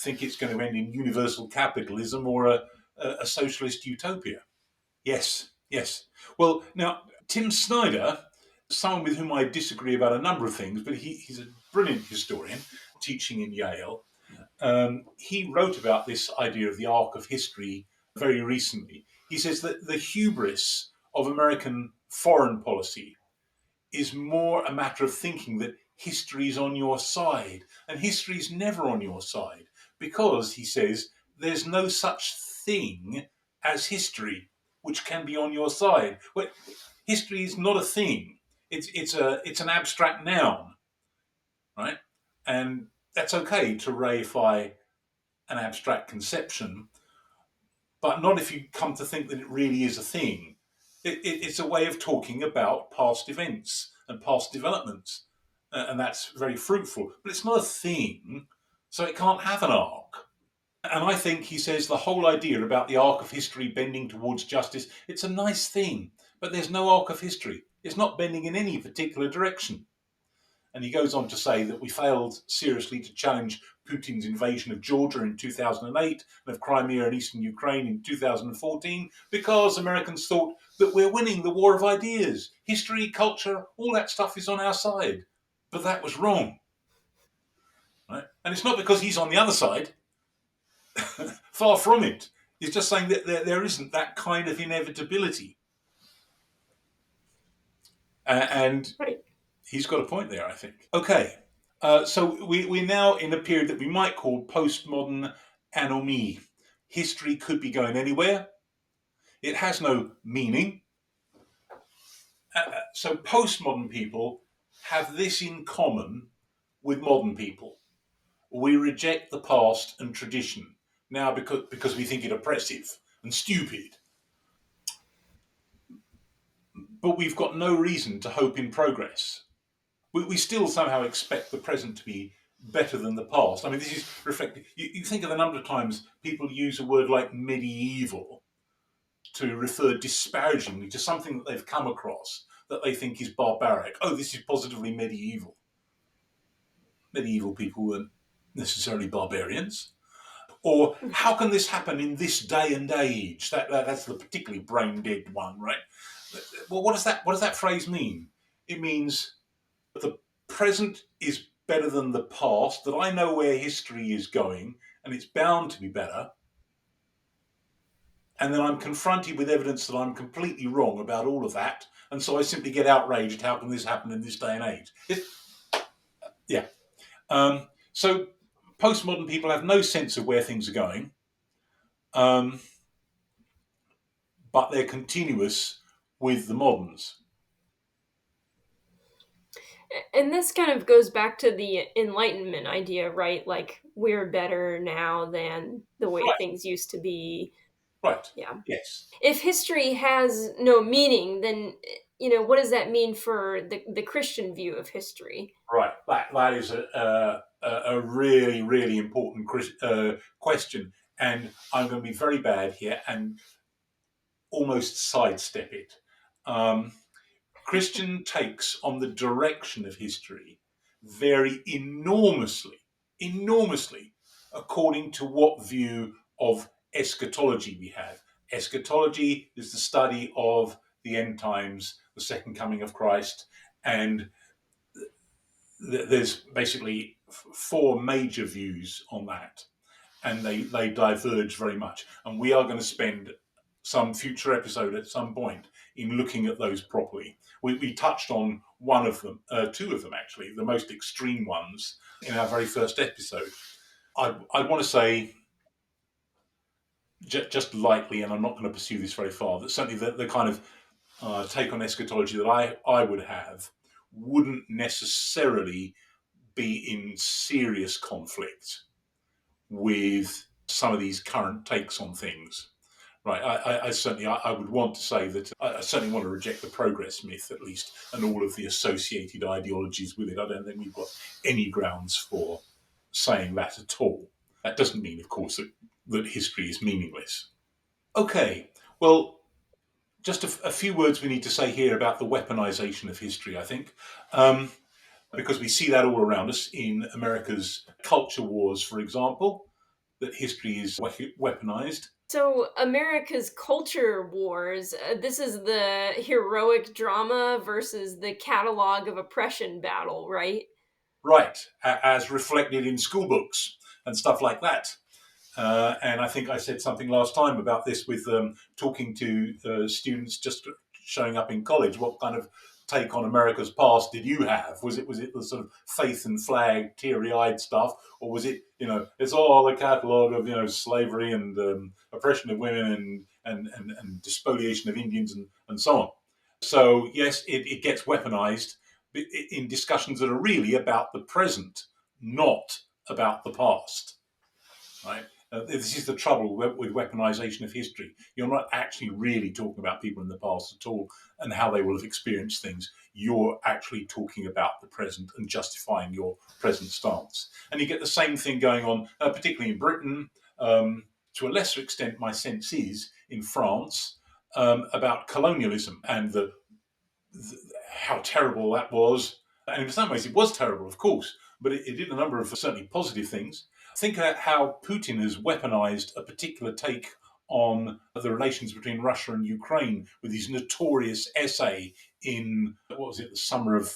think it's going to end in universal capitalism or a socialist utopia. Yes, yes. Well, now, Tim Snyder, someone with whom I disagree about a number of things, but he's a brilliant historian teaching in Yale. He wrote about this idea of the arc of history very recently. He says that the hubris of American foreign policy is more a matter of thinking that history is on your side, and history is never on your side, because, he says, there's no such thing as history which can be on your side. Well, history is not a thing. It's an abstract noun, right? And that's okay to reify an abstract conception, but not if you come to think that it really is a thing. It's a way of talking about past events and past developments, and that's very fruitful. But it's not a thing, so it can't have an arc. And I think, he says, the whole idea about the arc of history bending towards justice, it's a nice thing, but there's no arc of history. It's not bending in any particular direction. And he goes on to say that we failed seriously to challenge Putin's invasion of Georgia in 2008 and of Crimea and eastern Ukraine in 2014 because Americans thought that we're winning the war of ideas. History, culture, all that stuff is on our side. But that was wrong. Right? And it's not because he's on the other side. Far from it. He's just saying that there isn't that kind of inevitability. And Right. he's got a point there, I think. Okay. So we're now in a period that we might call postmodern anomie. History could be going anywhere. It has no meaning. So postmodern people have this in common with modern people. We reject the past and tradition now because we think it oppressive and stupid. But we've got no reason to hope in progress. We still somehow expect the present to be better than the past. I mean, this is reflected. You think of the number of times people use a word like medieval to refer disparagingly to something that they've come across that they think is barbaric. Oh, this is positively medieval. Medieval people weren't necessarily barbarians. Or how can this happen in this day and age? That's the particularly brain dead one, right? Well, what does that phrase mean? It means the present is better than the past, that I know where history is going, and it's bound to be better. And then I'm confronted with evidence that I'm completely wrong about all of that, and so I simply get outraged. How can this happen in this day and age? Yeah. So postmodern people have no sense of where things are going, but they're continuous with the moderns. And this kind of goes back to the Enlightenment idea, right? Like, we're better now than the way Right. things used to be. Right. Yeah. Yes. If history has no meaning, then, what does that mean for the Christian view of history? Right. That is a really, really important question, and I'm going to be very bad here and almost sidestep it. Um, Christian takes on the direction of history vary enormously, enormously, according to what view of eschatology we have. Eschatology is the study of the end times, the second coming of Christ, and there's basically four major views on that, and they diverge very much. And we are going to spend some future episode at some point in looking at those properly. We touched on one of them, two of them actually, the most extreme ones in our very first episode. I want to say just lightly, and I'm not going to pursue this very far, that certainly the kind of take on eschatology that I would have wouldn't necessarily be in serious conflict with some of these current takes on things. Right, I certainly I would want to say that I certainly want to reject the progress myth at least, and all of the associated ideologies with it. I don't think we've got any grounds for saying that at all. That doesn't mean, of course, that history is meaningless. Okay, well, just a few words we need to say here about the weaponization of history, I think, because we see that all around us in America's culture wars, for example, that history is weaponized. So, America's culture wars, this is the heroic drama versus the catalog of oppression battle, right? Right, as reflected in school books and stuff like that. And I think I said something last time about this with talking to students just showing up in college. What kind of take on America's past did you have? Was it the sort of faith and flag, teary-eyed stuff, or was it it's all a catalogue of slavery and oppression of women and despoliation of Indians and so on. So yes, it gets weaponized in discussions that are really about the present, not about the past. Right? This is the trouble with weaponization of history. You're not actually really talking about people in the past at all and how they will have experienced things. You're actually talking about the present and justifying your present stance. And you get the same thing going on, particularly in Britain. To a lesser extent, my sense is in France about colonialism and how terrible that was. And in some ways, it was terrible, of course, but it did a number of certainly positive things. Think about how Putin has weaponized a particular take on the relations between Russia and Ukraine with his notorious essay in, what was it, the summer of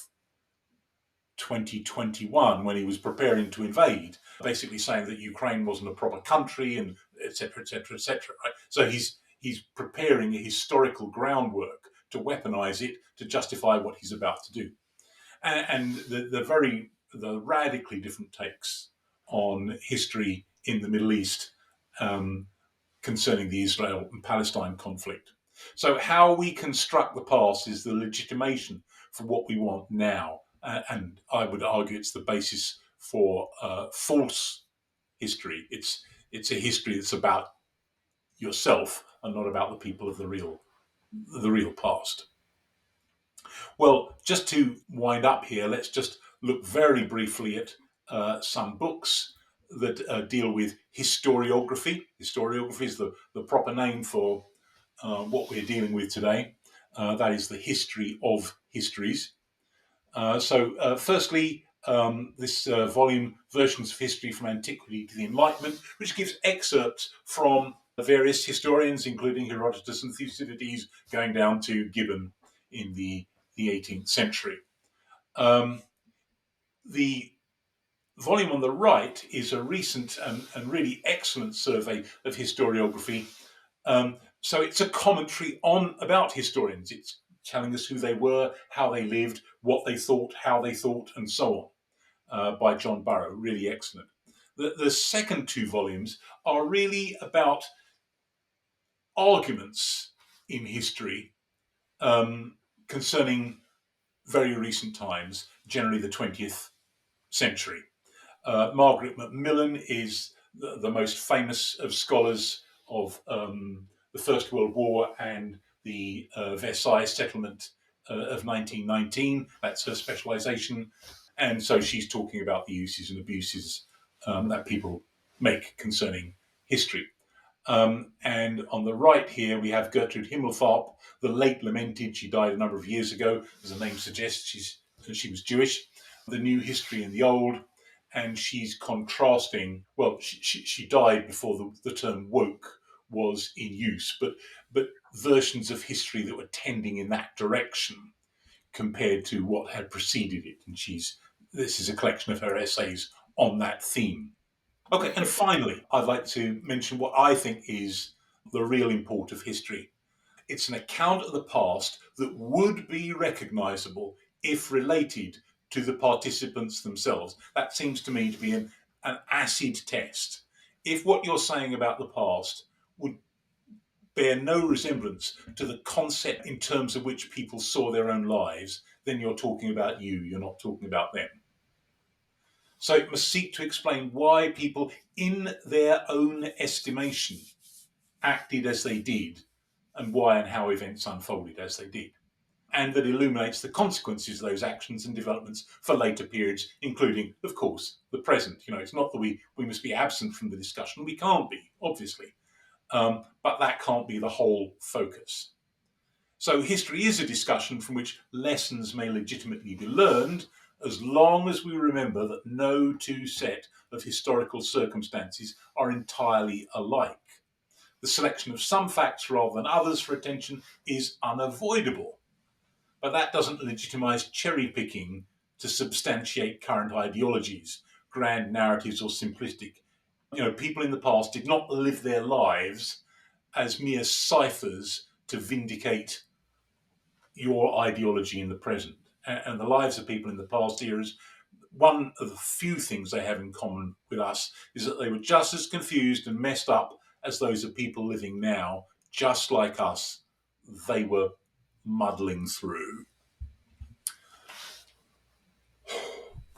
2021 when he was preparing to invade, basically saying that Ukraine wasn't a proper country and etc. etc. etc. Right? So he's preparing a historical groundwork to weaponize it to justify what he's about to do, and the radically different takes on history in the Middle East concerning the Israel and Palestine conflict. So how we construct the past is the legitimation for what we want now. And I would argue it's the basis for false history. It's a history that's about yourself and not about the people of the real past. Well, just to wind up here, let's just look very briefly at some books that deal with historiography. Historiography is the proper name for what we're dealing with today. That is the history of histories. Firstly, this volume, Versions of History from Antiquity to the Enlightenment, which gives excerpts from various historians, including Herodotus and Thucydides, going down to Gibbon in the 18th century. The volume on the right is a recent and really excellent survey of historiography. So it's a commentary about historians. It's telling us who they were, how they lived, what they thought, how they thought, and so on, by John Burrow. Really excellent. The second two volumes are really about arguments in history concerning very recent times, generally the 20th century. Margaret Macmillan is the most famous of scholars of the First World War and the Versailles settlement of 1919. That's her specialization. And so she's talking about the uses and abuses that people make concerning history. And on the right here, we have Gertrude Himmelfarb, the late lamented. She died a number of years ago. As the name suggests, she was Jewish. The New History and the Old. And she's contrasting. Well, she died before the term woke was in use, but versions of history that were tending in that direction compared to what had preceded it. And this is a collection of her essays on that theme. Okay, and finally, I'd like to mention what I think is the real import of history. It's an account of the past that would be recognizable if related to the participants themselves. That seems to me to be an acid test. If what you're saying about the past would bear no resemblance to the concept in terms of which people saw their own lives, then you're talking about you, you're not talking about them. So it must seek to explain why people, in their own estimation, acted as they did, and why and how events unfolded as they did. And that illuminates the consequences of those actions and developments for later periods, including, of course, the present. It's not that we must be absent from the discussion. We can't be, obviously. But that can't be the whole focus. So history is a discussion from which lessons may legitimately be learned, as long as we remember that no two set of historical circumstances are entirely alike. The selection of some facts rather than others for attention is unavoidable, but that doesn't legitimize cherry picking to substantiate current ideologies, grand narratives, or simplistic. People in the past did not live their lives as mere ciphers to vindicate your ideology in the present. And the lives of people in the past eras, one of the few things they have in common with us is that they were just as confused and messed up as those of people living now, just like us. They were muddling through.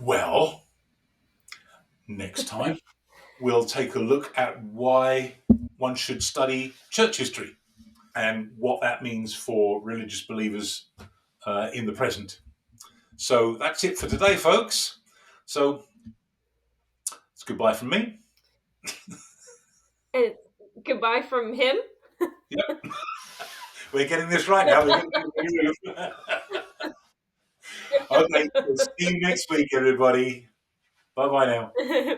Well, next time we'll take a look at why one should study church history and what that means for religious believers in the present. So that's it for today, folks. So it's goodbye from me. And goodbye from him. Yep. We're getting this right now. Okay, we'll see you next week, everybody. Bye bye now.